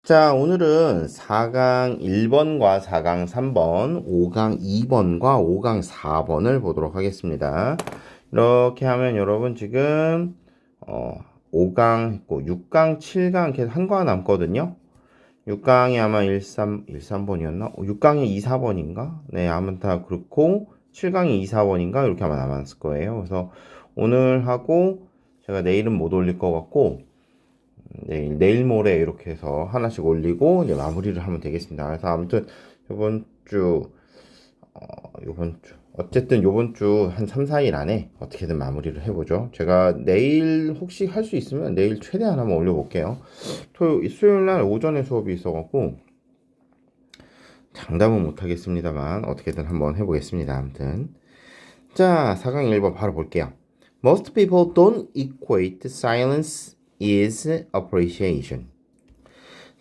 자, 오늘은 4강 1번과 4강 3번, 5강 2번과 5강 4번을 보도록 하겠습니다. 이렇게 하면 여러분 지금 5강 했고 6강, 7강 계속 한 거 남거든요. 6강이 아마 13번이었나? 6강이 2, 4번인가? 네, 아무튼 다 그렇고 7강이 2, 4번인가? 이렇게 아마 남았을 거예요. 그래서 오늘 하고 제가 내일은 못 올릴 것 같고 내일 모레 이렇게 해서 하나씩 올리고 이제 마무리를 하면 되겠습니다. 그래서 아무튼 이번 주 어쨌든 이번 주 한 3, 4일 안에 어떻게든 마무리를 해보죠. 제가 내일 혹시 할 수 있으면 내일 최대한 한번 올려볼게요. 수요일 날 오전에 수업이 있어갖고 장담은 못하겠습니다만 어떻게든 한번 해보겠습니다. 아무튼 자, 4강 1번 바로 볼게요. Most people don't equate silence is appreciation.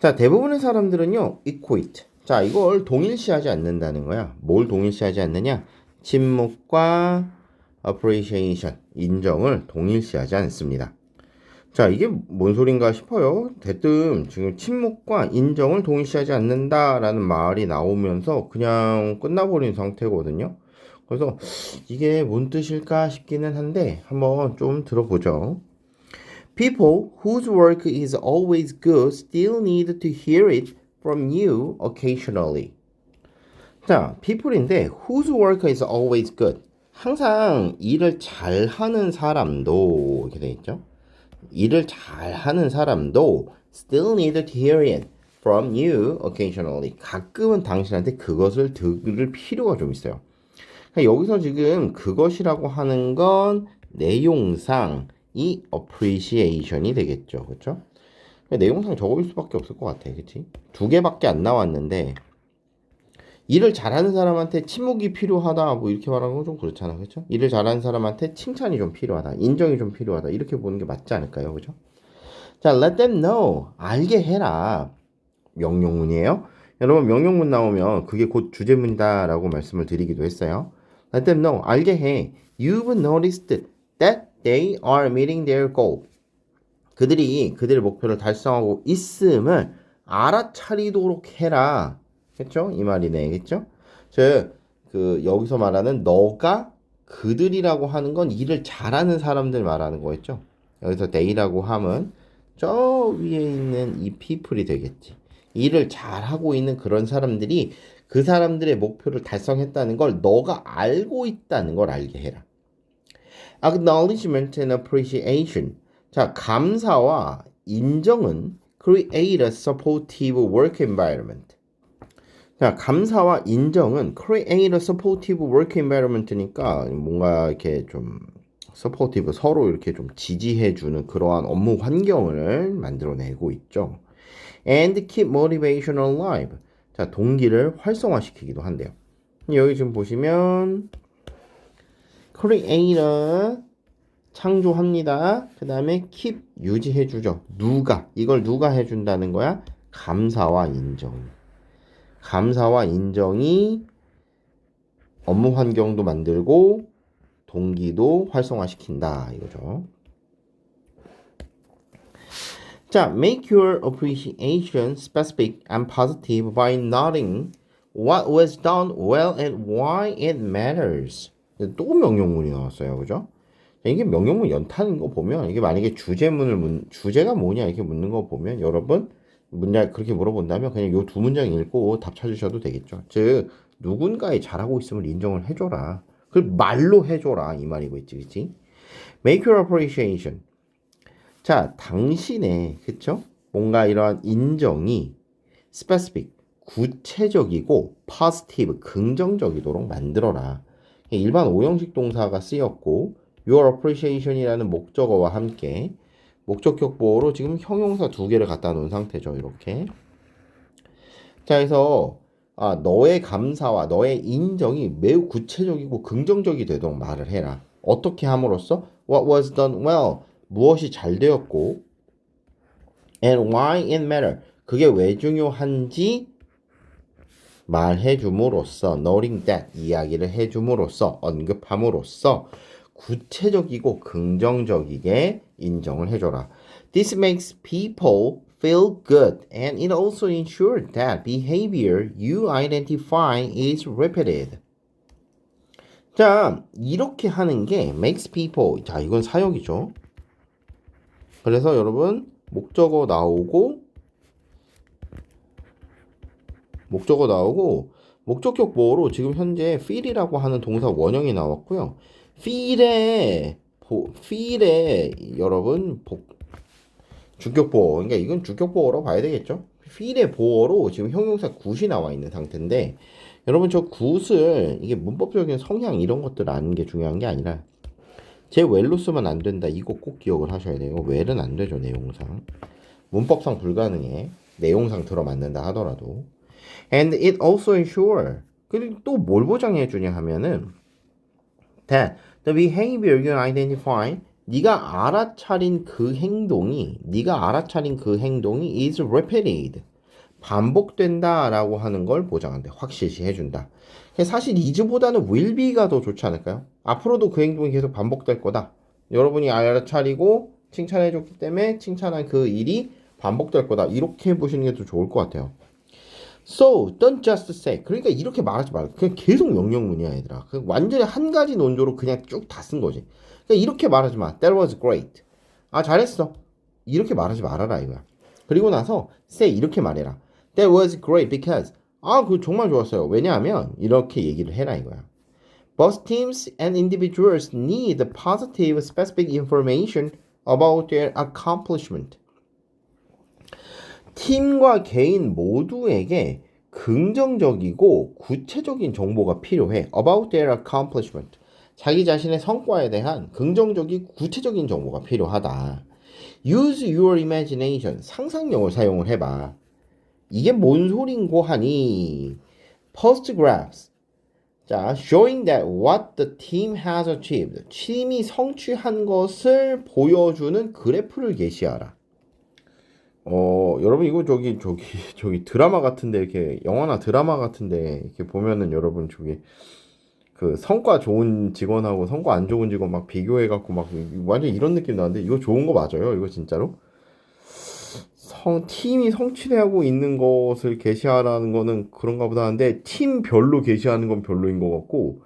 자, 대부분의 사람들은요, equate. 자, 이걸 동일시하지 않는다는 거야. 뭘 동일시하지 않느냐? 침묵과 appreciation, 인정을 동일시하지 않습니다. 자, 이게 뭔 소린가 싶어요. 대뜸 지금 침묵과 인정을 동일시하지 않는다라는 말이 나오면서 그냥 끝나버린 상태거든요. 그래서 이게 뭔 뜻일까 싶기는 한데 한번 좀 들어보죠. People whose work is always good still need to hear it from you occasionally. 자, people인데 whose work is always good. 항상 일을 잘하는 사람도 이렇게 돼 있죠. 일을 잘하는 사람도 still need to hear it from you occasionally. 가끔은 당신한테 그것을 들을 필요가 좀 있어요. 여기서 지금 그것이라고 하는 건 내용상 이 appreciation이 되겠죠. 그렇죠? 내용상 저거일 수밖에 없을 것 같아. 그치? 두 개밖에 안 나왔는데 일을 잘하는 사람한테 침묵이 필요하다 뭐 이렇게 말하는 건 좀 그렇잖아. 그렇죠? 일을 잘하는 사람한테 칭찬이 좀 필요하다. 인정이 좀 필요하다. 이렇게 보는 게 맞지 않을까요? 그죠? 자, let them know. 알게 해라. 명령문이에요. 여러분 명령문 나오면 그게 곧 주제문이다라고 말씀을 드리기도 했어요. Let them know. 알게 해. You've noticed that they are meeting their goal. 그들이 그들의 목표를 달성하고 있음을 알아차리도록 해라. 그렇죠? 이 말이네. 그렇죠? 여기서 말하는 너가 그들이라고 하는 건 일을 잘하는 사람들 말하는 거였죠. 여기서 they라고 하면 저 위에 있는 이 people이 되겠지. 일을 잘하고 있는 그런 사람들이 그 사람들의 목표를 달성했다는 걸 너가 알고 있다는 걸 알게 해라. Acknowledgement and appreciation. 자, 감사와 인정은 create a supportive work environment. 자, 감사와 인정은 create a supportive work environment니까 뭔가 이렇게 좀 supportive, 서로 이렇게 좀 지지해주는 그러한 업무 환경을 만들어내고 있죠. And keep motivation alive. 자, 동기를 활성화시키기도 한대요. 여기 지금 보시면 creator 창조합니다. 그 다음에 keep 유지해주죠. 이걸 누가 해준다는 거야? 감사와 인정. 감사와 인정이 업무 환경도 만들고 동기도 활성화시킨다 이거죠. 자, make your appreciation specific and positive by noting what was done well and why it matters. 또 명령문이 나왔어요. 그죠? 이게 명령문 연타는 거 보면 이게 만약에 주제가 뭐냐 이렇게 묻는 거 보면 여러분 문장 그렇게 물어본다면 그냥 요 두 문장 읽고 답 찾으셔도 되겠죠. 즉 누군가의 잘하고 있음을 인정을 해줘라. 그걸 말로 해줘라 이 말이고 있지, 그치? Make your appreciation. 자, 당신의 그쵸? 뭔가 이러한 인정이 specific 구체적이고 positive 긍정적이도록 만들어라. 일반 오형식 동사가 쓰였고 your appreciation이라는 목적어와 함께 목적격 보호로 지금 형용사 두 개를 갖다 놓은 상태죠. 이렇게. 자, 그래서 너의 감사와 너의 인정이 매우 구체적이고 긍정적이 되도록 말을 해라. 어떻게 함으로써 what was done well, 무엇이 잘 되었고 and why it matter, 그게 왜 중요한지 말해줌으로써 noting that, 이야기를 해줌으로써 언급함으로써 구체적이고 긍정적이게 인정을 해줘라. This makes people feel good and it also ensures that behavior you identify is repeated. 자, 이렇게 하는 게 makes people. 자, 이건 사역이죠. 그래서 여러분 목적어 나오고 목적격 보어로 지금 현재 feel이라고 하는 동사 원형이 나왔고요. feel에 여러분 주격 보어. 그러니까 이건 주격 보어로 봐야 되겠죠. feel의 보어로 지금 형용사 굿이 나와 있는 상태인데 여러분 저 굿을 이게 문법적인 성향 이런 것들 아는 게 중요한 게 아니라 제 well로 쓰면 안 된다. 이거 꼭 기억을 하셔야 돼요. well은 안 되죠. 내용상. 문법상 불가능해. 내용상 들어맞는다 하더라도. And it also ensure. 그리고 또 뭘 보장해 주냐 하면은 that the behavior you identify 네가 알아차린 그 행동이 is repeated. 반복된다라고 하는 걸 보장한대. 확실시 해준다. 사실 is보다는 will be가 더 좋지 않을까요? 앞으로도 그 행동이 계속 반복될 거다. 여러분이 알아차리고 칭찬해줬기 때문에 칭찬한 그 일이 반복될 거다. 이렇게 보시는 게 더 좋을 것 같아요. So, don't just say. 그러니까 이렇게 말하지 말고 그냥 계속 명령문이야 얘들아. 완전히 한 가지 논조로 그냥 쭉 다 쓴 거지. 그러니까 이렇게 말하지 마. That was great. 아 잘했어. 이렇게 말하지 말아라 이거야. 그리고 나서 say 이렇게 말해라. That was great because 그거 정말 좋았어요. 왜냐하면 이렇게 얘기를 해라 이거야. Both teams and individuals need positive specific information about their accomplishment. 팀과 개인 모두에게 긍정적이고 구체적인 정보가 필요해. About their accomplishment. 자기 자신의 성과에 대한 긍정적이고 구체적인 정보가 필요하다. Use your imagination. 상상력을 사용을 해봐. 이게 뭔 소린고 하니? Post graphs. 자, showing that what the team has achieved. 팀이 성취한 것을 보여주는 그래프를 게시하라. 여러분 이거 저기 드라마 같은데 이렇게 영화나 드라마 같은데 이렇게 보면은 여러분 저기 그 성과 좋은 직원하고 성과 안 좋은 직원 막 비교해 갖고 막 완전 이런 느낌 나는데 이거 좋은 거 맞아요? 이거 진짜로? 팀이 성취하고 있는 것을 게시하라는 거는 그런가 보다 하는데 팀별로 게시하는 건 별로인 것 같고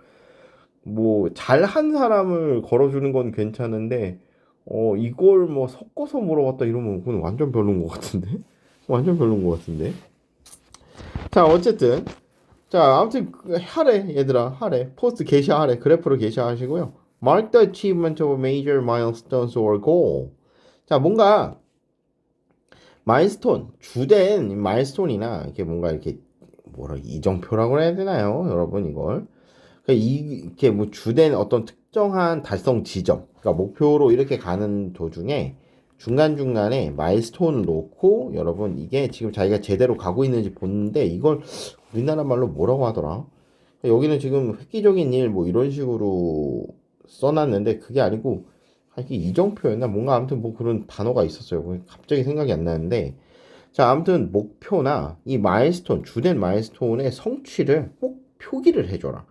뭐 잘한 사람을 걸어주는 건 괜찮은데 이걸 뭐 섞어서 물어봤다 이러면 그건 완전 별로인 것 같은데? 완전 별로인 것 같은데? 자, 어쨌든. 자, 아무튼, 하래, 얘들아. 하래. 포스트 게시하래. 그래프를 게시하시고요. Mark the achievement of major milestones or goal. 자, 뭔가, 마일스톤, 주된 마일스톤이나, 이렇게 뭔가 이렇게, 이정표라고 해야 되나요? 여러분, 이걸. 이게 뭐 주된 어떤 특정한 달성 지점, 그러니까 목표로 이렇게 가는 도중에 중간중간에 마일스톤을 놓고 여러분 이게 지금 자기가 제대로 가고 있는지 보는데 이걸 우리나라 말로 뭐라고 하더라? 여기는 지금 획기적인 일 뭐 이런 식으로 써놨는데 그게 아니고 이게 이정표였나? 뭔가 아무튼 뭐 그런 단어가 있었어요. 갑자기 생각이 안 나는데 자 아무튼 목표나 이 마일스톤, 주된 마일스톤의 성취를 꼭 표기를 해줘라.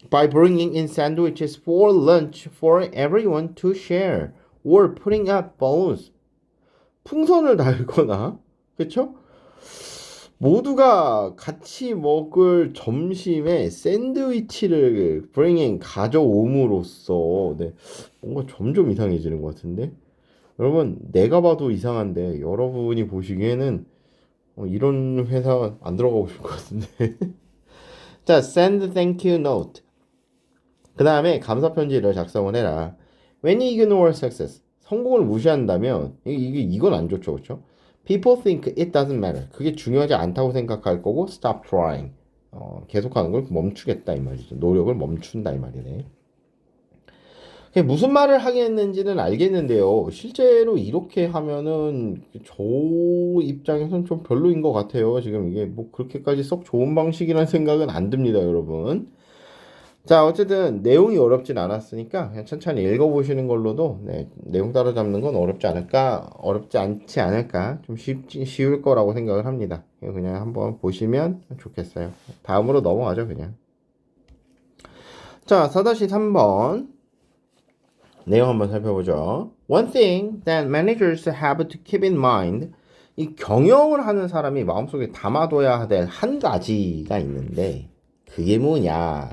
By bringing in sandwiches for lunch for everyone to share or putting up balloons. 풍선을 달거나, 그쵸? 모두가 같이 먹을 점심에 샌드위치를 bringing 가져옴으로써 네, 뭔가 점점 이상해지는 것 같은데 여러분 내가 봐도 이상한데 여러분이 보시기에는 이런 회사 안 들어가고 싶을 것 같은데 자, send thank you note. 그 다음에 감사 편지를 작성을 해라. When you ignore success, 성공을 무시한다면 이건 안 좋죠, 그렇죠? People think it doesn't matter. 그게 중요하지 않다고 생각할 거고, stop trying. 계속하는 걸 멈추겠다 이 말이죠. 노력을 멈춘다 이 말이네. 무슨 말을 하겠는지는 알겠는데요. 실제로 이렇게 하면은 저 입장에서는 좀 별로인 것 같아요. 지금 이게 뭐 그렇게까지 썩 좋은 방식이라는 생각은 안 듭니다, 여러분. 자, 어쨌든 내용이 어렵진 않았으니까 그냥 천천히 읽어보시는 걸로도 네, 내용 따라잡는 건 어렵지 않지 않을까 좀 쉬울 거라고 생각을 합니다. 그냥 한번 보시면 좋겠어요. 다음으로 넘어가죠, 그냥. 자, 4-3번. 내용 한번 살펴보죠. One thing that managers have to keep in mind. 이 경영을 하는 사람이 마음속에 담아둬야 될 한 가지가 있는데 그게 뭐냐?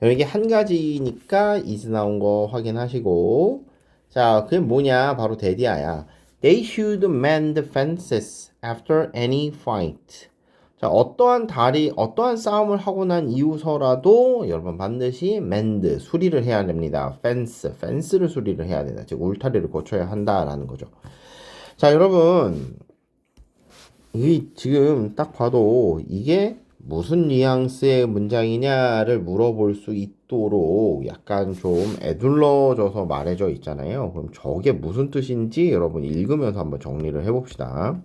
이게 한 가지니까 is 나온 거 확인하시고 자, 그게 뭐냐? 바로 데디아야. They should mend fences after any fight. 자, 어떠한 싸움을 하고 난 이후서라도 여러분 반드시 mend, 수리를 해야 됩니다. fence를 수리를 해야 된다. 즉 울타리를 고쳐야 한다라는 거죠. 자, 여러분 이 지금 딱 봐도 이게 무슨 뉘앙스의 문장이냐를 물어볼 수 있도록 약간 좀 애둘러져서 말해져 있잖아요. 그럼 저게 무슨 뜻인지 여러분 읽으면서 한번 정리를 해봅시다.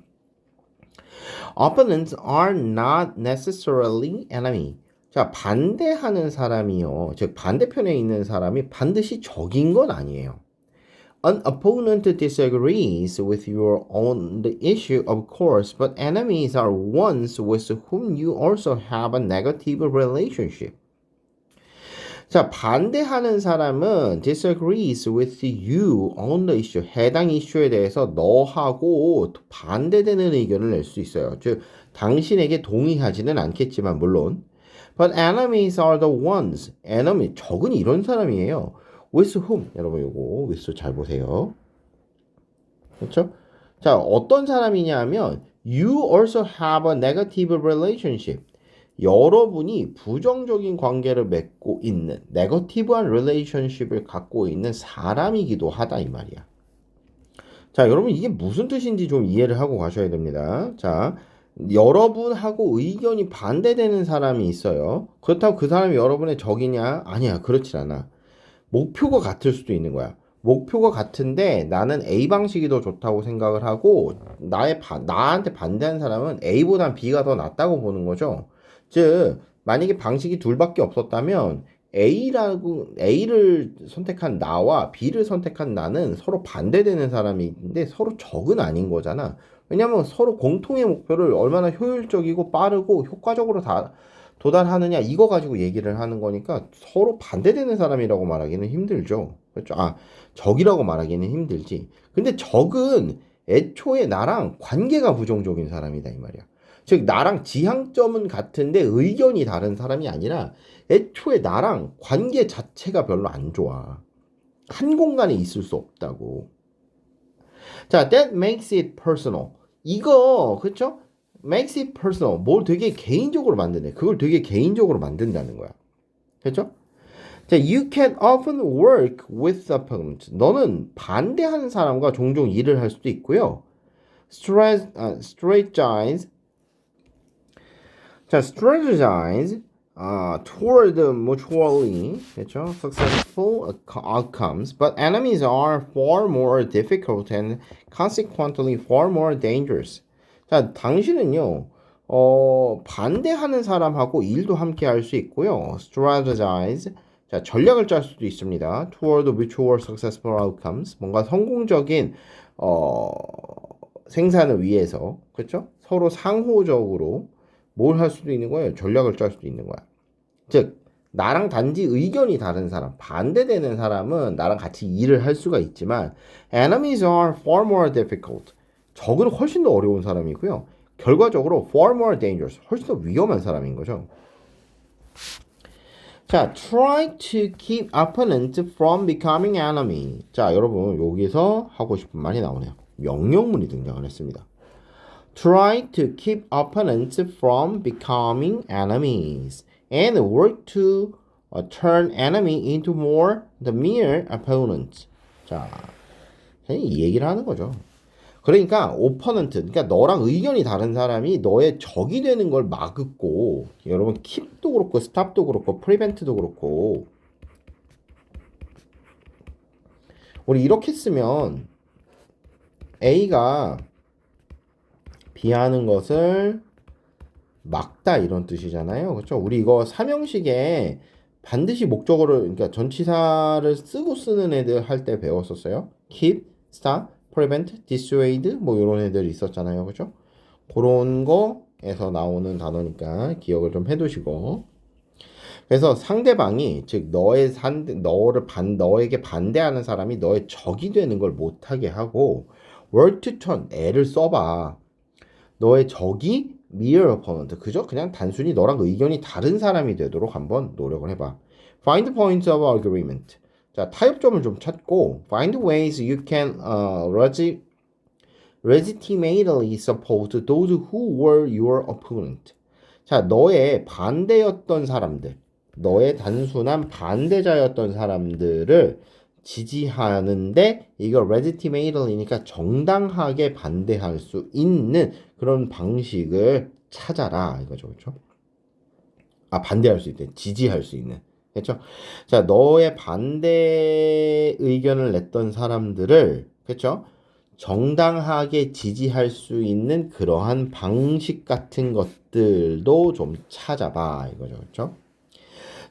Opponents are not necessarily enemy. 자, 반대하는 사람이요. 즉 반대편에 있는 사람이 반드시 적인 건 아니에요. An opponent disagrees with you on the issue, of course, but enemies are ones with whom you also have a negative relationship. 자, 반대하는 사람은 disagrees with you on the issue. 해당 이슈에 대해서 너하고 반대되는 의견을 낼 수 있어요. 즉, 당신에게 동의하지는 않겠지만 물론. But enemies are the ones. enemy, 적은 이런 사람이에요. with whom? 여러분 요거 with 잘 보세요. 그렇죠? 자, 어떤 사람이냐 하면 you also have a negative relationship. 여러분이 부정적인 관계를 맺고 있는 네거티브한 relationship을 갖고 있는 사람이기도 하다 이 말이야. 자, 여러분 이게 무슨 뜻인지 좀 이해를 하고 가셔야 됩니다. 자, 여러분하고 의견이 반대되는 사람이 있어요. 그렇다고 그 사람이 여러분의 적이냐? 아니야, 그렇지 않아. 목표가 같을 수도 있는 거야. 목표가 같은데 나는 A 방식이 더 좋다고 생각을 하고 나한테 반대하는 사람은 A보단 B가 더 낫다고 보는 거죠. 즉 만약에 방식이 둘밖에 없었다면 A를 선택한 나와 B를 선택한 나는 서로 반대되는 사람인데 서로 적은 아닌 거잖아. 왜냐면 서로 공통의 목표를 얼마나 효율적이고 빠르고 효과적으로 도달하느냐 이거 가지고 얘기를 하는 거니까 서로 반대되는 사람이라고 말하기는 힘들죠. 그렇죠? 적이라고 말하기는 힘들지. 근데 적은 애초에 나랑 관계가 부정적인 사람이다 이 말이야. 즉 나랑 지향점은 같은데 의견이 다른 사람이 아니라 애초에 나랑 관계 자체가 별로 안 좋아. 한 공간에 있을 수 없다고. 자, that makes it personal. 이거 그렇죠? makes it personal. 뭘 되게 개인적으로 만드네. 그걸 되게 개인적으로 만든다는 거야. 그렇죠? 자, you can often work with opponents. 너는 반대하는 사람과 종종 일을 할 수도 있고요. strategize. 자, strategize toward mutually, 그렇죠? successful outcomes, but enemies are far more difficult and consequently far more dangerous. 자, 당신은요, 반대하는 사람하고 일도 함께 할 수 있고요. strategize. 자, 전략을 짤 수도 있습니다. toward mutual successful outcomes. 뭔가 성공적인, 생산을 위해서, 그렇죠? 서로 상호적으로 뭘 할 수도 있는 거예요. 전략을 짤 수도 있는 거야. 즉, 나랑 단지 의견이 다른 사람, 반대되는 사람은 나랑 같이 일을 할 수가 있지만 enemies are far more difficult. 적은 훨씬 더 어려운 사람이고요. 결과적으로 far more dangerous, 훨씬 더 위험한 사람인 거죠. 자, try to keep opponents from becoming enemy. 자, 여러분 여기서 하고 싶은 말이 나오네요. 명령문이 등장을 했습니다. Try to keep opponents from becoming enemies and work to turn enemy into more the mere opponent. 자, 이 얘기를 하는 거죠. 그러니까 오퍼넌트, 그러니까 너랑 의견이 다른 사람이 너의 적이 되는 걸 막고, 여러분 keep도 그렇고 stop도 그렇고 prevent도 그렇고, 우리 이렇게 쓰면 A가 B 하는 것을 막다 이런 뜻이잖아요. 그렇죠? 우리 이거 삼형식에 반드시 목적어를, 그러니까 전치사를 쓰는 애들 할 때 배웠었어요. keep, stop, prevent, dissuade 뭐 이런 애들이 있었잖아요. 그죠? 그런 거에서 나오는 단어니까 기억을 좀 해두시고. 그래서 상대방이 즉 너에게 반대하는 사람이 너의 적이 되는 걸 못하게 하고 word to turn 애를 써봐. 너의 적이 mere opponent 그죠? 그냥 단순히 너랑 의견이 다른 사람이 되도록 한번 노력을 해봐. Find points of agreement. 자, 타협점을 좀 찾고 find ways you can legitimately support those who were your opponent. 자, 너의 반대였던 사람들, 너의 단순한 반대자였던 사람들을 지지하는데 이거 legitimately니까 정당하게 반대할 수 있는 그런 방식을 찾아라 이거죠, 그렇죠? 아, 반대할 수 있대, 지지할 수 있는, 그렇죠? 자, 너의 반대 의견을 냈던 사람들을, 그렇죠? 정당하게 지지할 수 있는 그러한 방식 같은 것들도 좀 찾아봐 이거죠, 그렇죠?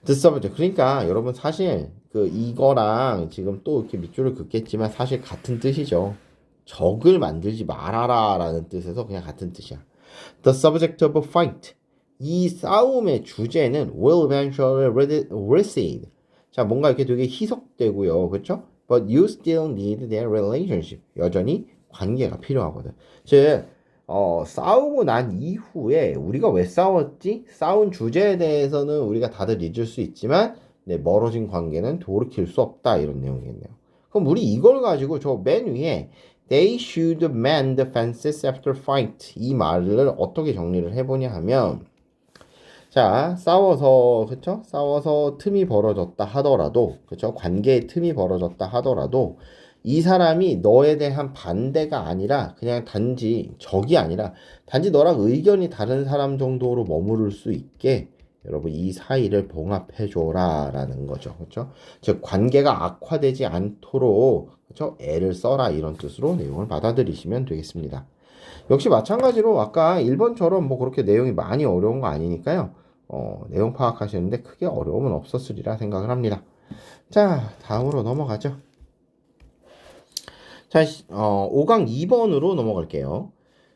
듣서브죠. 그러니까 여러분 사실 그 이거랑 지금 또 이렇게 밑줄을 긋겠지만 사실 같은 뜻이죠. 적을 만들지 말아라라는 뜻에서 그냥 같은 뜻이야. The subject of a fight. 이 싸움의 주제는 will eventually recede. 자, 뭔가 이렇게 되게 희석되고요. 그렇죠? But you still need their relationship. 여전히 관계가 필요하거든. 즉, 싸우고 난 이후에 우리가 왜 싸웠지? 싸운 주제에 대해서는 우리가 다들 잊을 수 있지만 네, 멀어진 관계는 돌이킬 수 없다. 이런 내용이겠네요. 그럼 우리 이걸 가지고 저 맨 위에 They should mend the fences after fight. 이 말을 어떻게 정리를 해보냐 하면 자, 싸워서, 그쵸? 싸워서 틈이 벌어졌다 하더라도, 그쵸? 관계에 틈이 벌어졌다 하더라도, 이 사람이 너에 대한 반대가 아니라, 그냥 단지, 적이 아니라, 단지 너랑 의견이 다른 사람 정도로 머무를 수 있게, 여러분, 이 사이를 봉합해줘라, 라는 거죠. 그쵸? 즉, 관계가 악화되지 않도록, 그쵸? 애를 써라, 이런 뜻으로 내용을 받아들이시면 되겠습니다. 역시 마찬가지로 아까 1번처럼 뭐 그렇게 내용이 많이 어려운 거 아니니까요. 내용 파악하시는데 크게 어려움은 없었으리라 생각을 합니다. 자, 다음으로 넘어가죠. 자, 5강 2번으로 넘어갈게요.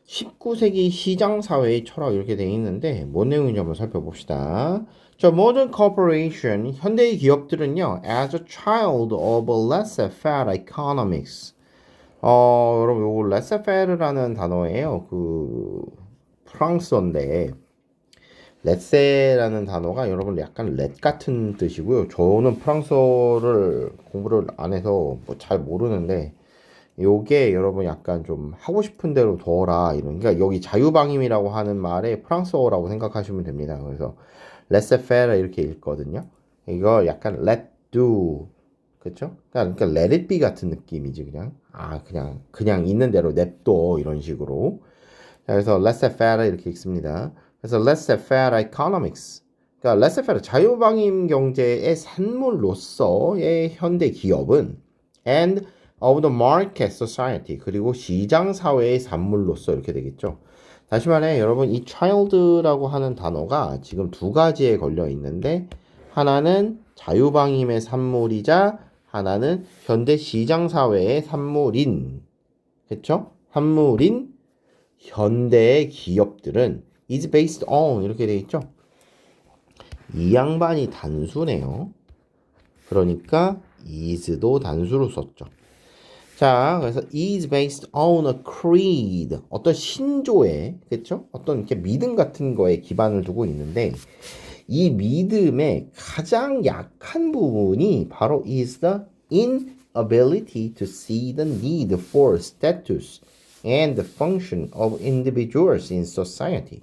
19세기 시장사회의 철학 이렇게 되어 있는데 뭔 내용인지 한번 살펴봅시다. 자, modern corporation, 현대의 기업들은요, as a child of laissez-faire economics. 여러분, 요거 laissez-faire라는 단어예요. 그 프랑스어인데 레세라는 단어가 여러분 약간 렛 같은 뜻이고요. 저는 프랑스어를 공부를 안 해서 뭐 잘 모르는데 요게 여러분 약간 좀 하고 싶은 대로 둬라 이런, 그러니까 여기 자유방임이라고 하는 말에 프랑스어라고 생각하시면 됩니다. 그래서 laissez-faire 이렇게 읽거든요. 이거 약간 let do, 그쵸? 그러니까 let it be 같은 느낌이지. 그냥 있는 대로 냅둬 이런 식으로. 그래서 laissez-faire 이렇게 읽습니다. 그래서 laissez-faire economics, 그러니까 laissez-faire 자유방임 경제의 산물로서의 현대 기업은 and of the market society, 그리고 시장 사회의 산물로서 이렇게 되겠죠. 다시 말해 여러분, 이 child라고 하는 단어가 지금 두 가지에 걸려 있는데 하나는 자유방임의 산물이자 하나는 현대 시장 사회의 산물인, 그렇죠? 산물인 현대의 기업들은 is based on 이렇게 돼 있죠. 이 양반이 단수네요. 그러니까 is도 단수로 썼죠. 자, 그래서 is based on a creed, 어떤 신조에, 그렇죠? 어떤 이렇게 믿음 같은 거에 기반을 두고 있는데 이 믿음의 가장 약한 부분이 바로 is the inability to see the need for status and the function of individuals in society.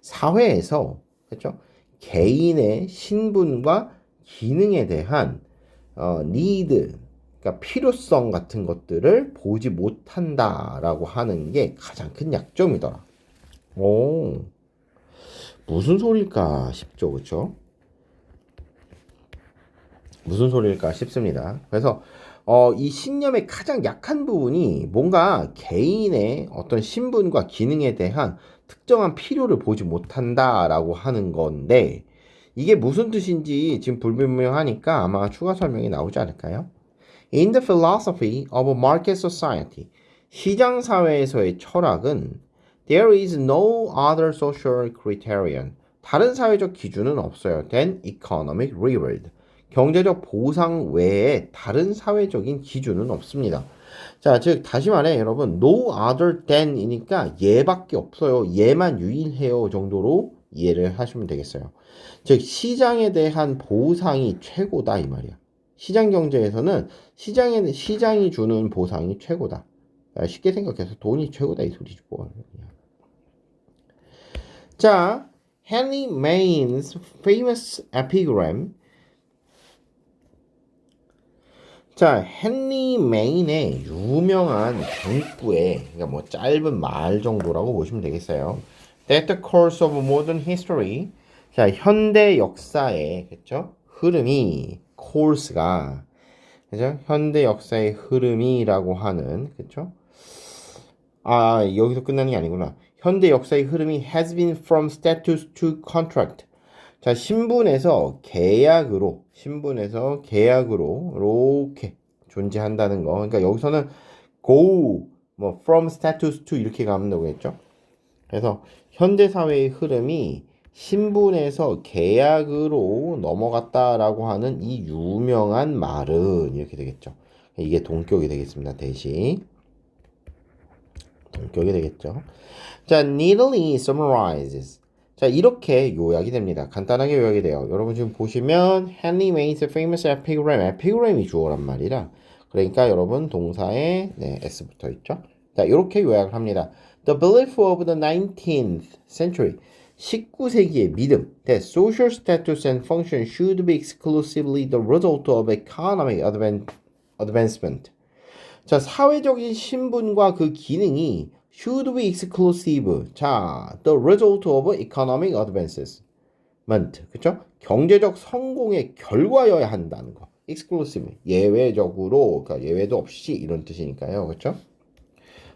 사회에서, 그렇죠? 개인의 신분과 기능에 대한 need, 그러니까 필요성 같은 것들을 보지 못한다라고 하는 게 가장 큰 약점이더라. 오, 무슨 소릴까 싶죠, 그렇죠? 무슨 소리일까 싶습니다. 그래서 이 신념의 가장 약한 부분이 뭔가 개인의 어떤 신분과 기능에 대한 특정한 필요를 보지 못한다라고 하는 건데 이게 무슨 뜻인지 지금 불분명하니까 아마 추가 설명이 나오지 않을까요? In the philosophy of a market society, 시장 사회에서의 철학은 there is no other social criterion, 다른 사회적 기준은 없어요. than economic reward. 경제적 보상 외에 다른 사회적인 기준은 없습니다. 자, 즉 다시 말해 여러분 no other than이니까 얘밖에 없어요. 얘만 유일해요 정도로 이해를 하시면 되겠어요. 즉 시장에 대한 보상이 최고다 이 말이야. 시장 경제에서는 시장이 주는 보상이 최고다. 쉽게 생각해서 돈이 최고다 이 소리지 뭐. 자, Henry Main's famous epigram. 자, 헨리 메인의 유명한 문구의 그러니까 뭐 짧은 말 정도라고 보시면 되겠어요. That the course of modern history. 자, 현대 역사의 그렇죠? 흐름이 course가 그죠? 현대 역사의 흐름이라고 하는 그렇죠? 아, 여기서 끝나는 게 아니구나. 현대 역사의 흐름이 has been from status to contract. 자, 신분에서 계약으로 이렇게 존재한다는 거. 그러니까 여기서는 go 뭐 from status to 이렇게 가면 되겠죠. 그래서 현대 사회의 흐름이 신분에서 계약으로 넘어갔다라고 하는 이 유명한 말은 이렇게 되겠죠. 이게 동격이 되겠습니다. 대신 동격이 되겠죠. 자, neatly summarizes. 자, 이렇게 요약이 됩니다. 간단하게 요약이 돼요. 여러분 지금 보시면 Henry Main's famous epigram, epigram이 주어란 말이라 그러니까 여러분 동사에 s 붙어 있죠. 자, 이렇게 요약을 합니다. The belief of the 19th century 19세기의 믿음 that social status and function should be exclusively the result of economic advancement. 자, 사회적인 신분과 그 기능이 should be exclusive. 자, the result of economic advancement. 그쵸? 경제적 성공의 결과여야 한다는 거. exclusive. 예외적으로, 그러니까 예외도 없이 이런 뜻이니까요. 그쵸?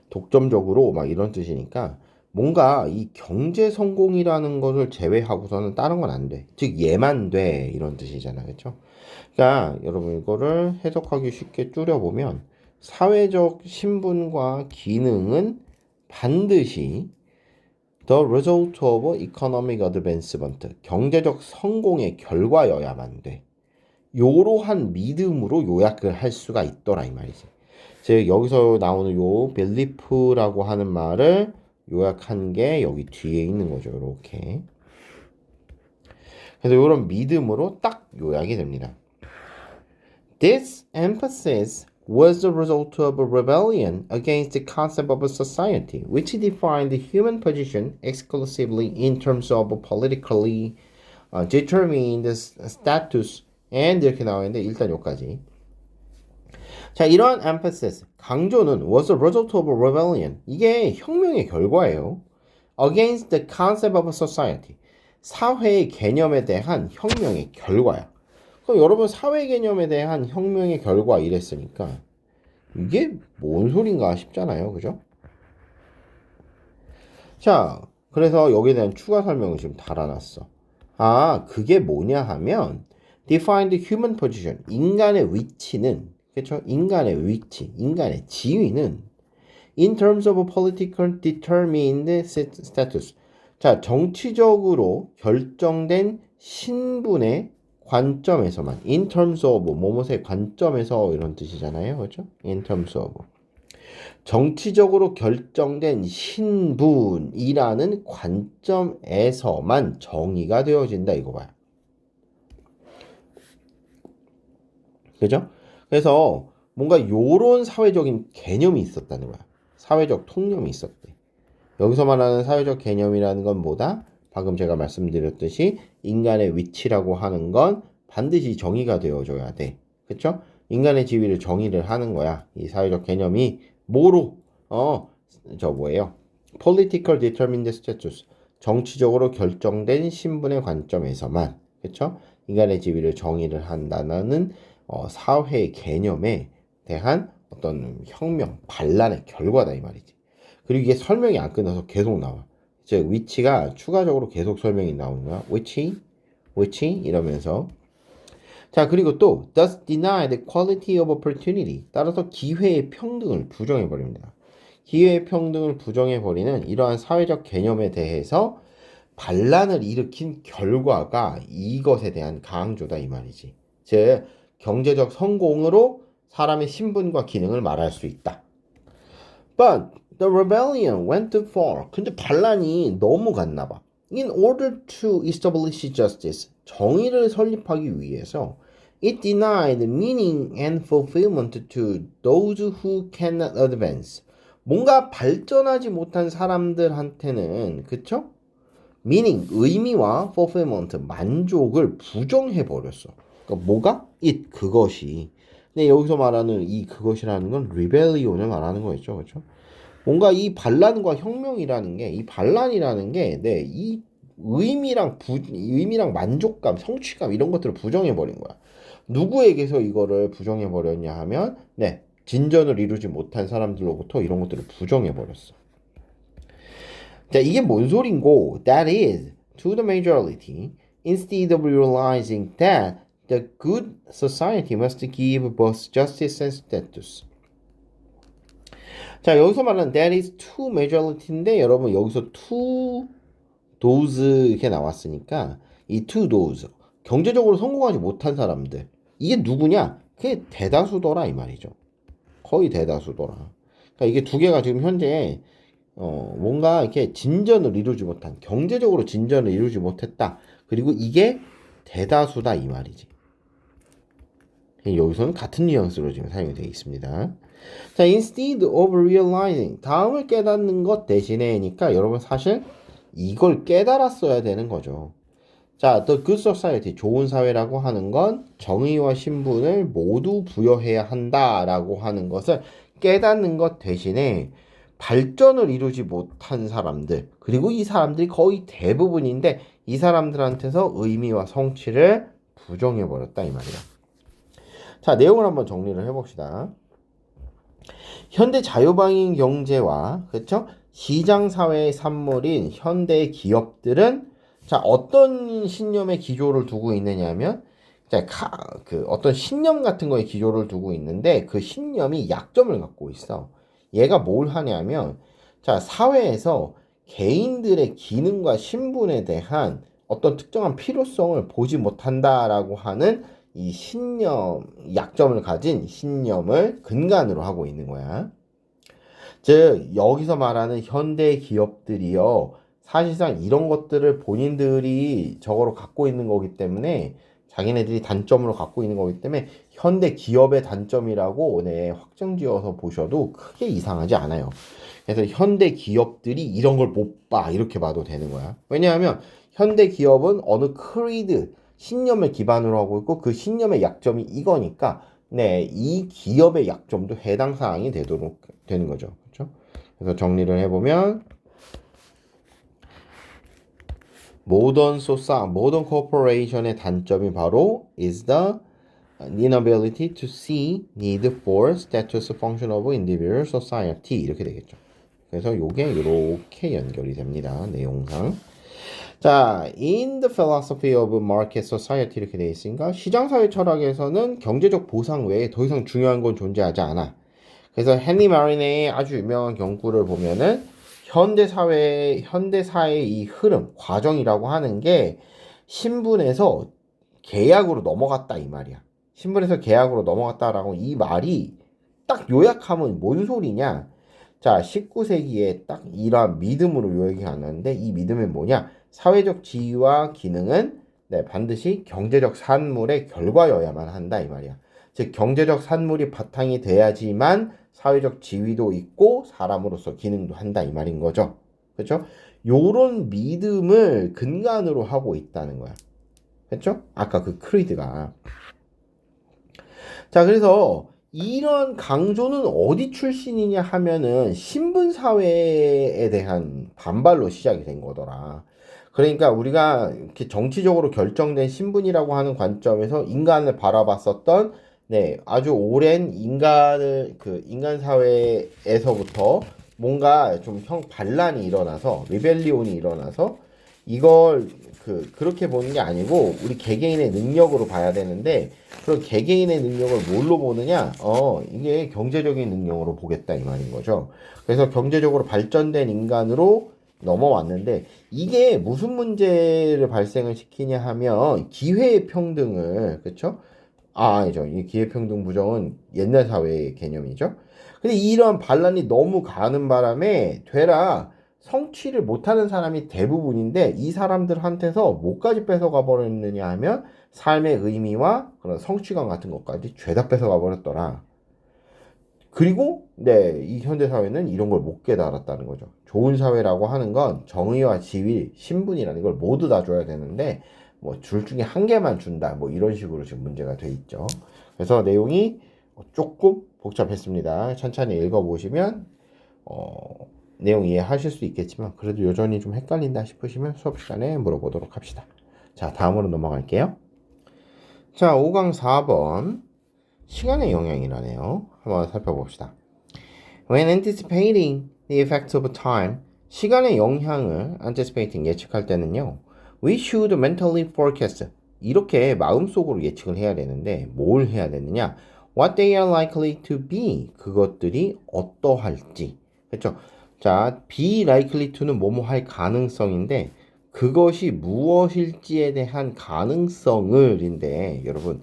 독점적으로 막 이런 뜻이니까 뭔가 이 경제 성공이라는 것을 제외하고서는 다른 건 안 돼. 즉 얘만 돼. 이런 뜻이잖아. 그쵸? 그러니까 여러분 이거를 해석하기 쉽게 줄여보면 사회적 신분과 기능은 반드시 the result of economic advancement, 경제적 성공의 결과여야만 돼. 요러한 믿음으로 요약을 할 수가 있더라 이 말이지. 즉 여기서 나오는 요 belief라고 하는 말을 요약한 게 여기 뒤에 있는 거죠. 이렇게. 그래서 이런 믿음으로 딱 요약이 됩니다. This emphasis was the result of a rebellion against the concept of a society, which defined the human position exclusively in terms of politically determined status, and 이렇게 나오는데 일단 여기까지. 자, 이러한 emphasis, 강조는 was the result of a rebellion. 이게 혁명의 결과예요. Against the concept of a society. 사회의 개념에 대한 혁명의 결과야. 그럼 여러분 사회 개념에 대한 혁명의 결과 이랬으니까 이게 뭔 소린가 싶잖아요. 그죠? 자, 그래서 여기에 대한 추가 설명을 지금 달아놨어. 아, 그게 뭐냐 하면 define the human position. 인간의 위치는 그렇죠? 인간의 위치, 인간의 지위는 in terms of political determined status. 자, 정치적으로 결정된 신분의 관점에서만 in terms of 뭐뭐의 관점에서 이런 뜻이잖아요. 그렇죠? in terms of 정치적으로 결정된 신분이라는 관점에서만 정의가 되어진다 이거 봐요. 그죠? 그래서 뭔가 요런 사회적인 개념이 있었다는 거야. 사회적 통념이 있었대. 여기서 말하는 사회적 개념이라는 건 뭐다? 방금 제가 말씀드렸듯이 인간의 위치라고 하는 건 반드시 정의가 되어줘야 돼. 그쵸? 인간의 지위를 정의를 하는 거야. 이 사회적 개념이 뭐로? 뭐예요? Political determined status. 정치적으로 결정된 신분의 관점에서만. 그쵸? 인간의 지위를 정의를 한다는 사회 개념에 대한 어떤 혁명, 반란의 결과다 이 말이지. 그리고 이게 설명이 안 끝나서 계속 나와. 즉 위치가 추가적으로 계속 설명이 나오는 거야. which 이러면서 자 그리고 또 does deny the quality of opportunity. 따라서 기회의 평등을 부정해 버립니다. 기회의 평등을 부정해 버리는 이러한 사회적 개념에 대해서 반란을 일으킨 결과가 이것에 대한 강조다 이 말이지. 즉 경제적 성공으로 사람의 신분과 기능을 말할 수 있다. But the rebellion went too far. 근데 반란이 너무 갔나 봐. In order to establish justice, 정의를 설립하기 위해서 it denied meaning and fulfillment to those who cannot advance. 뭔가 발전하지 못한 사람들한테는 그쵸? meaning, 의미와 fulfillment, 만족을 부정해 버렸어. 그러니까 뭐가? it, 그것이. 근데 여기서 말하는 이 그것이라는 건 rebellion을 말하는 거겠죠. 그렇죠? 뭔가 이 반란과 혁명이라는 게, 이 반란이라는 게, 네, 이 의미랑 만족감, 성취감 이런 것들을 부정해 버린 거야. 누구에게서 이거를 부정해 버렸냐 하면, 네, 진전을 이루지 못한 사람들로부터 이런 것들을 부정해 버렸어. 자, 이게 뭔 소린고? That is, to the majority, instead of realizing that the good society must give both justice and status. 자, 여기서 말하는 that is to majority인데 여러분 여기서 to those 이렇게 나왔으니까 이 to those 경제적으로 성공하지 못한 사람들 이게 누구냐? 그게 대다수더라 이 말이죠. 거의 대다수더라. 그러니까 이게 두 개가 지금 현재 뭔가 이렇게 진전을 이루지 못한 경제적으로 진전을 이루지 못했다. 그리고 이게 대다수다 이 말이지. 여기서는 같은 뉘앙스로 지금 사용이 되어 있습니다. 자, instead of realizing 다음을 깨닫는 것 대신에니까 여러분 사실 이걸 깨달았어야 되는 거죠. 자, the good society 좋은 사회라고 하는 건 정의와 신분을 모두 부여해야 한다라고 하는 것을 깨닫는 것 대신에 발전을 이루지 못한 사람들 그리고 이 사람들이 거의 대부분인데 이 사람들한테서 의미와 성취를 부정해버렸다 이 말이야. 자, 내용을 한번 정리를 해봅시다. 현대 자유방위 경제와 그렇죠? 시장 사회의 산물인 현대 기업들은 자, 어떤 신념의 기조를 두고 있느냐면 자, 어떤 신념 같은 거에 기조를 두고 있는데 그 신념이 약점을 갖고 있어. 얘가 뭘 하냐면 자, 사회에서 개인들의 기능과 신분에 대한 어떤 특정한 필요성을 보지 못한다라고 하는 이 신념, 약점을 가진 신념을 근간으로 하고 있는 거야. 즉, 여기서 말하는 현대 기업들이요, 사실상 이런 것들을 본인들이 저거로 갖고 있는 거기 때문에, 자기네들이 단점으로 갖고 있는 거기 때문에, 현대 기업의 단점이라고 네, 확정지어서 보셔도 크게 이상하지 않아요. 그래서 현대 기업들이 이런 걸 못 봐, 이렇게 봐도 되는 거야. 왜냐하면, 현대 기업은 어느 크리드, 신념을 기반으로 하고 있고 그 신념의 약점이 이거니까 네, 이 기업의 약점도 해당 사항이 되도록 되는 거죠. 그렇죠? 그래서 정리를 해보면 모던 코퍼레이션의 단점이 바로 is the inability to see need for status function of individual society 이렇게 되겠죠. 그래서 요게 이렇게 연결이 됩니다. 내용상. 자, in the philosophy of market society 이렇게 되어 있으니까 시장사회 철학에서는 경제적 보상 외에 더 이상 중요한 건 존재하지 않아. 그래서 헨리 마리네의 아주 유명한 연구를 보면은 현대사회의 이 흐름, 과정이라고 하는 게 신분에서 계약으로 넘어갔다 이 말이야. 신분에서 계약으로 넘어갔다라고 이 말이 딱 요약하면 뭔 소리냐? 자, 19세기에 딱 이러한 믿음으로 요약이 가능한데 이 믿음은 뭐냐? 사회적 지위와 기능은 네, 반드시 경제적 산물의 결과여야만 한다 이 말이야. 즉 경제적 산물이 바탕이 돼야지만 사회적 지위도 있고 사람으로서 기능도 한다 이 말인 거죠. 그렇죠? 요런 믿음을 근간으로 하고 있다는 거야. 그렇죠? 아까 그 크리드가. 자, 그래서 이런 강조는 어디 출신이냐 하면은 신분사회에 대한 반발로 시작이 된 거더라. 그러니까 우리가 이렇게 정치적으로 결정된 신분이라고 하는 관점에서 인간을 바라봤었던 네, 아주 오랜 인간 사회에서부터 뭔가 좀 반란이 일어나서 리벨리온이 일어나서 이걸 그렇게 보는 게 아니고 우리 개개인의 능력으로 봐야 되는데 그런 개개인의 능력을 뭘로 보느냐? 이게 경제적인 능력으로 보겠다 이 말인 거죠. 그래서 경제적으로 발전된 인간으로 넘어왔는데 이게 무슨 문제를 발생을 시키냐 하면 기회의 평등을 그쵸? 아니죠. 이 기회평등 부정은 옛날 사회의 개념이죠. 근데 이런 반란이 너무 가는 바람에 되라 성취를 못하는 사람이 대부분인데 이 사람들한테서 뭐까지 뺏어가 버렸느냐 하면 삶의 의미와 그런 성취감 같은 것까지 죄다 뺏어가 버렸더라. 그리고 네, 이 현대 사회는 이런 걸 못 깨달았다는 거죠. 좋은 사회라고 하는 건 정의와 지위, 신분이라는 걸 모두 다 줘야 되는데 뭐 줄 중에 한 개만 준다. 뭐 이런 식으로 지금 문제가 돼 있죠. 그래서 내용이 조금 복잡했습니다. 천천히 읽어보시면 내용 이해하실 수 있겠지만 그래도 여전히 좀 헷갈린다 싶으시면 수업 시간에 물어보도록 합시다. 자, 다음으로 넘어갈게요. 자, 5강 4번 시간의 영향이라네요. 한번 살펴봅시다. When anticipating the effects of time, 시간의 영향을 anticipating 예측할 때는요. We should mentally forecast. 이렇게 마음속으로 예측을 해야 되는데 뭘 해야 되느냐? What they are likely to be. 그것들이 어떠할지. 그렇죠? 자, be likely to는 뭐뭐 할 가능성인데 그것이 무엇일지에 대한 가능성을인데 여러분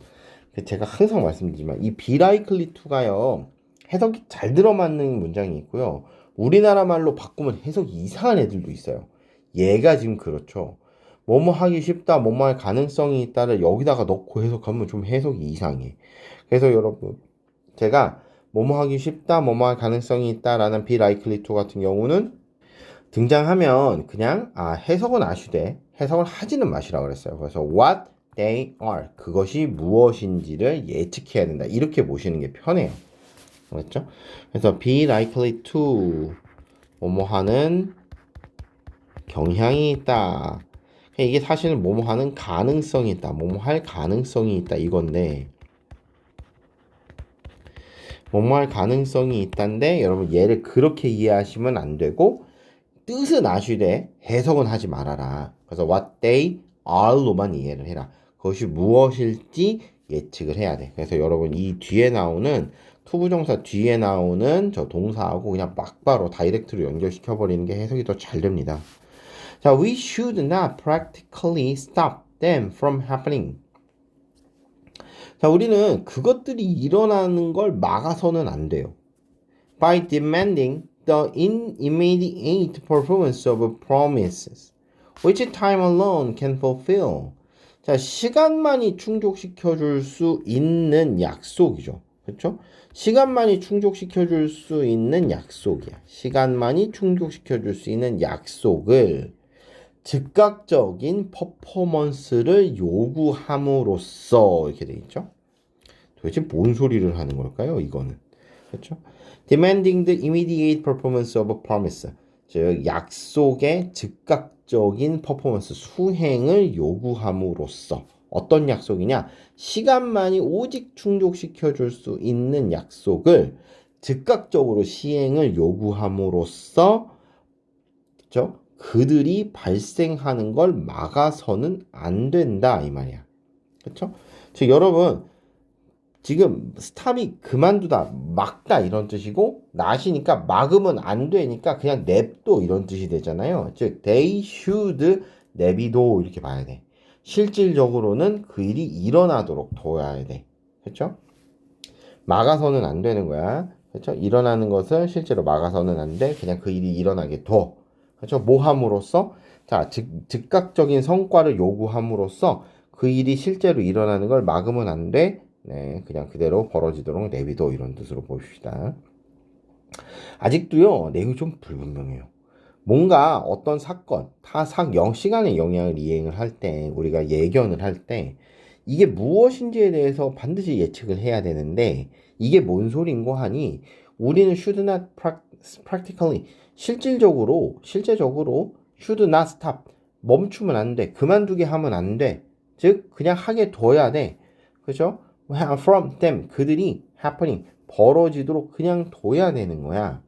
제가 항상 말씀드리지만 이 be likely to가요. 해석이 잘 들어맞는 문장이 있고요. 우리나라 말로 바꾸면 해석이 이상한 애들도 있어요. 얘가 지금 그렇죠. 뭐뭐 하기 쉽다, 뭐뭐 할 가능성이 있다를 여기다가 넣고 해석하면 좀 해석이 이상해. 그래서 여러분, 제가 뭐뭐 하기 쉽다, 뭐뭐 할 가능성이 있다라는 be likely to 같은 경우는 등장하면 그냥 해석은 아시되 해석을 하지는 마시라 그랬어요. 그래서 what they are 그것이 무엇인지를 예측해야 된다. 이렇게 보시는 게 편해요. 그렇죠? 그래서 be likely to 뭐뭐 하는 경향이 있다. 이게 사실은 뭐뭐 하는 가능성이 있다. 뭐뭐 할 가능성이 있다. 이건데 뭐뭐 할 가능성이 있다인데 여러분 얘를 그렇게 이해하시면 안 되고 뜻은 아시되 해석은 하지 말아라. 그래서 what they are로만 이해를 해라. 그것이 무엇일지 예측을 해야 돼. 그래서 여러분 이 뒤에 나오는 투부정사 뒤에 나오는 저 동사하고 그냥 막바로 다이렉트로 연결시켜 버리는 게 해석이 더 잘 됩니다. 자, we should not practically stop them from happening. 자, 우리는 그것들이 일어나는 걸 막아서는 안 돼요. By demanding the immediate performance of promises, which time alone can fulfill. 자, 시간만이 충족시켜 줄 수 있는 약속이죠. 그렇죠? 시간만이 충족시켜 줄 수 있는 약속이야. 시간만이 충족시켜 줄 수 있는 약속을 즉각적인 퍼포먼스를 요구함으로써 이렇게 돼 있죠. 도대체 뭔 소리를 하는 걸까요? 이거는. 그렇죠? Demanding the immediate performance of a promise. 즉 약속의 즉각적인 퍼포먼스 수행을 요구함으로써 어떤 약속이냐? 시간만이 오직 충족시켜 줄 수 있는 약속을 즉각적으로 시행을 요구함으로써 그렇죠? 그들이 발생하는 걸 막아서는 안 된다 이 말이야. 그렇죠? 즉 여러분 지금 스탑이 그만두다, 막다 이런 뜻이고 낫이니까 막으면 안 되니까 그냥 냅둬 이런 뜻이 되잖아요. 즉 they should 내비둬 이렇게 봐야 돼. 실질적으로는 그 일이 일어나도록 둬야 돼. 그렇죠? 막아서는 안 되는 거야. 그렇죠? 일어나는 것을 실제로 막아서는 안 돼. 그냥 그 일이 일어나게 둬. 그렇죠? 뭐 함으로써 자, 즉각적인 성과를 요구함으로써 그 일이 실제로 일어나는 걸 막으면 안 돼. 네, 그냥 그대로 벌어지도록 내비둬 이런 뜻으로 봅시다. 아직도요, 내용이 좀 불분명해요. 뭔가 어떤 사건, 시간의 영향을 이행을 할 때, 우리가 예견을 할 때, 이게 무엇인지에 대해서 반드시 예측을 해야 되는데, 이게 뭔 소린고 하니, 우리는 should not practically, 실질적으로, should not stop, 멈추면 안 돼. 그만두게 하면 안 돼. 즉, 그냥 하게 둬야 돼. 그죠? From them, 그들이 happening, 벌어지도록 그냥 둬야 되는 거야.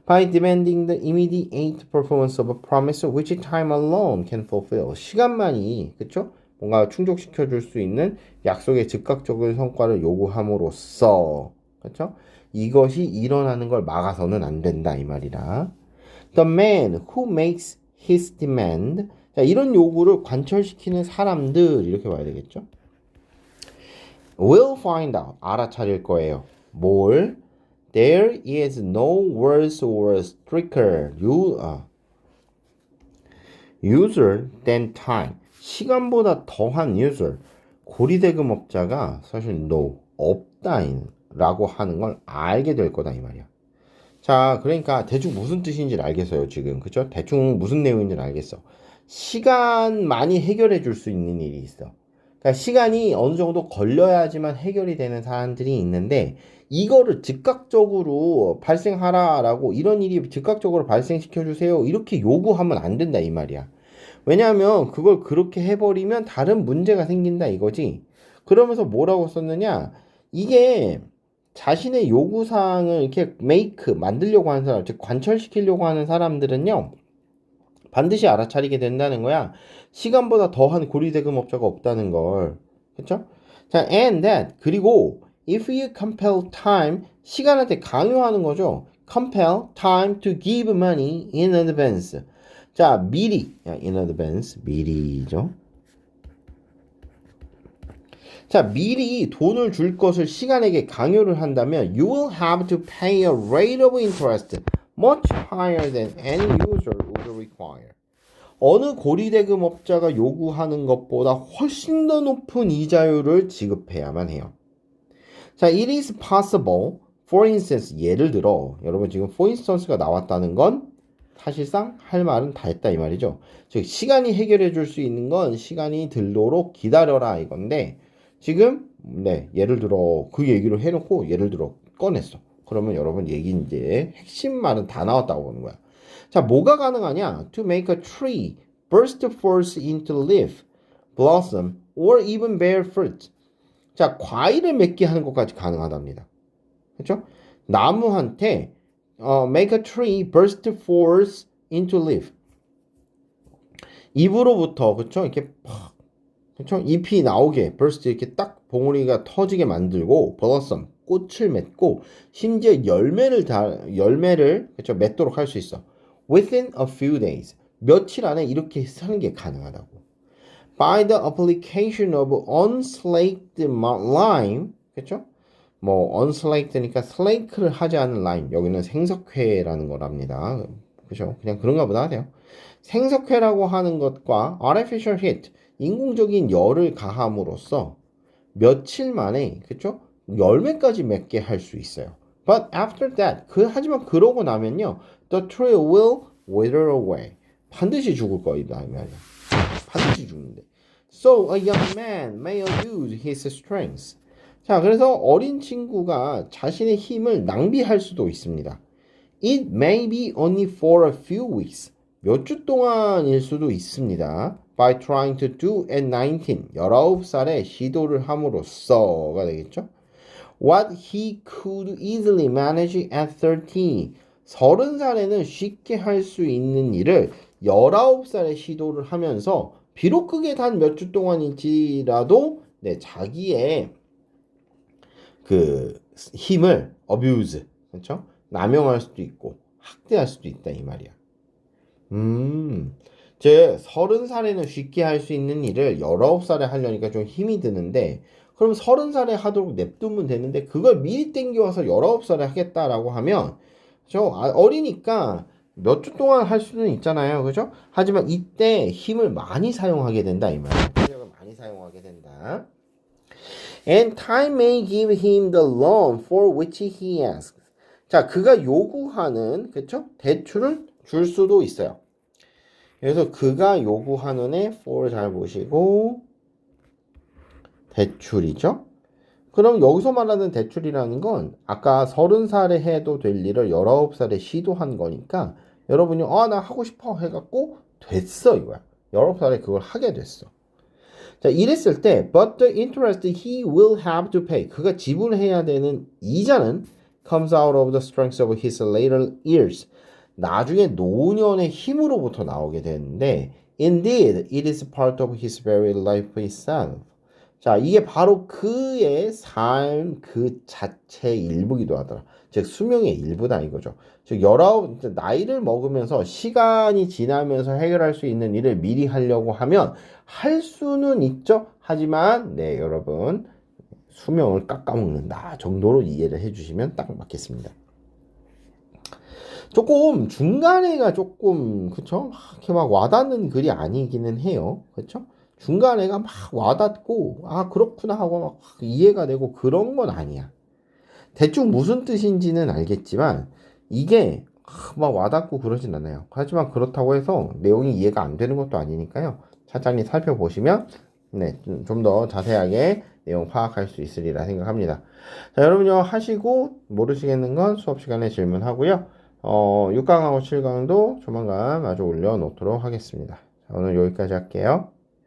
By demanding the immediate performance of a promise which time alone can fulfill. 시간만이, 그쵸? 뭔가 충족시켜 줄 수 있는 약속의 즉각적인 성과를 요구함으로써, 그쵸? 이것이 일어나는 걸 막아서는 안 된다, 이 말이라. The man who makes his demand. 자, 이런 요구를 관철시키는 사람들 이렇게 봐야 되겠죠? will find out. 알아차릴 거예요. 뭘? There is no worse or stricter user than time. 시간보다 더한 user. 고리대금업자가 사실 no, 없다라고 하는 걸 알게 될 거다 이 말이야. 자, 그러니까 대충 무슨 뜻인지를 알겠어요 지금. 그죠? 대충 무슨 내용인지를 알겠어. 시간 많이 해결해 줄 수 있는 일이 있어. 그러니까 시간이 어느 정도 걸려야지만 해결이 되는 사람들이 있는데 이거를 즉각적으로 발생하라라고 이런 일이 즉각적으로 발생시켜 주세요 이렇게 요구하면 안 된다 이 말이야. 왜냐하면 그걸 그렇게 해버리면 다른 문제가 생긴다 이거지. 그러면서 뭐라고 썼느냐, 이게 자신의 요구사항을 이렇게 만들려고 하는 사람, 즉 관철시키려고 하는 사람들은요 반드시 알아차리게 된다는 거야. 시간보다 더한 고리대금업자가 없다는 걸. 그쵸? 자, and that. 그리고 if you compel time, 시간한테 강요하는 거죠. compel time to give money in advance. 자, 미리. in advance. 미리죠. 자, 미리 돈을 줄 것을 시간에게 강요를 한다면 you will have to pay a rate of interest much higher than any user would require. 어느 고리대금업자가 요구하는 것보다 훨씬 더 높은 이자율을 지급해야만 해요. 자, it is possible, for instance, 예를 들어, 여러분 지금 for instance가 나왔다는 건 사실상 할 말은 다 했다 이 말이죠. 즉 시간이 해결해 줄 수 있는 건 시간이 들도록 기다려라 이건데 지금 예를 들어 그 얘기를 해놓고 예를 들어 꺼냈어. 그러면 여러분 얘기 이제 핵심 말은 다 나왔다고 보는 거야. 자, 뭐가 가능하냐? To make a tree burst forth into leaf, blossom, or even bear fruit. 자, 과일을 맺게 하는 것까지 가능하답니다. 그렇죠? 나무한테 make a tree burst forth into leaf. 잎으로부터 그렇죠? 이렇게 팍, 그렇죠? 잎이 나오게 burst 이렇게 딱 봉우리가 터지게 만들고 blossom 꽃을 맺고 심지어 열매를 그렇죠? 맺도록 할 수 있어. Within a few days. 며칠 안에 이렇게 하는 게 가능하다고. By the application of unslaked lime. 그렇죠? 뭐 unslaked니까 slake를 하지 않은 lime. 여기는 생석회라는 거랍니다. 그렇죠? 그냥 그런가 보다 하네요. 생석회라고 하는 것과 artificial heat. 인공적인 열을 가함으로써 며칠 만에 그렇죠? 열매까지 맺게 할 수 있어요. But after that, 하지만 그러고 나면요, the tree will wither away. 반드시 죽을 거이다 이 말이야. 반드시 죽는데. So a young man may abuse his strength. 자, 그래서 어린 친구가 자신의 힘을 낭비할 수도 있습니다. It may be only for a few weeks. 몇 주 동안일 수도 있습니다. By trying to do at 19. 19살에 시도를 함으로써가 되겠죠. What he could easily manage at 30. 30살에는 쉽게 할 수 있는 일을 19살에 시도를 하면서 비록 그게 단 몇 주 동안일지라도 자기의 그 힘을 abuse, 그렇죠? 남용할 수도 있고 학대할 수도 있다 이 말이야. 제 30살에는 쉽게 할 수 있는 일을 19살에 하려니까 좀 힘이 드는데 그럼 30살에 하도록 냅두면 되는데 그걸 미리 땡겨와서 19살에 하겠다라고 하면 저 어리니까 몇 주 동안 할 수는 있잖아요. 그죠? 하지만 이때 힘을 많이 사용하게 된다 이 말이에요. 힘을 많이 사용하게 된다. And time may give him the loan for which he asks. 자, 그가 요구하는 그쵸? 대출을 줄 수도 있어요. 그래서 그가 요구하는 애 for 잘 보시고 대출이죠. 그럼 여기서 말하는 대출이라는 건 아까 30살에 해도 될 일을 19살에 시도한 거니까 여러분이 나 하고 싶어 해갖고 됐어 이거야. 19살에 그걸 하게 됐어. 자, 이랬을 때 but the interest he will have to pay. 그가 지불해야 되는 이자는 comes out of the strength of his later years. 나중에 노년의 힘으로부터 나오게 되는데 indeed it is part of his very life itself. 자, 이게 바로 그의 삶 그 자체의 일부기도 하더라. 즉 수명의 일부다 이거죠. 즉 19 나이를 먹으면서 시간이 지나면서 해결할 수 있는 일을 미리 하려고 하면 할 수는 있죠. 하지만 네, 여러분 수명을 깎아먹는다 정도로 이해를 해주시면 딱 맞겠습니다. 조금 중간에가 조금 그쵸? 막 이렇게 막 와닿는 글이 아니기는 해요. 그쵸? 중간에가 막 와닿고 아 그렇구나 하고 막 이해가 되고 그런 건 아니야. 대충 무슨 뜻인지는 알겠지만 이게 막 와닿고 그러진 않아요. 하지만 그렇다고 해서 내용이 이해가 안 되는 것도 아니니까요. 차장님 살펴보시면 네, 좀 더 자세하게 내용 파악할 수 있으리라 생각합니다. 자, 여러분요 하시고 모르시겠는 건 수업 시간에 질문하고요. 6강하고 7강도 조만간 마저 올려놓도록 하겠습니다. 자, 오늘 여기까지 할게요.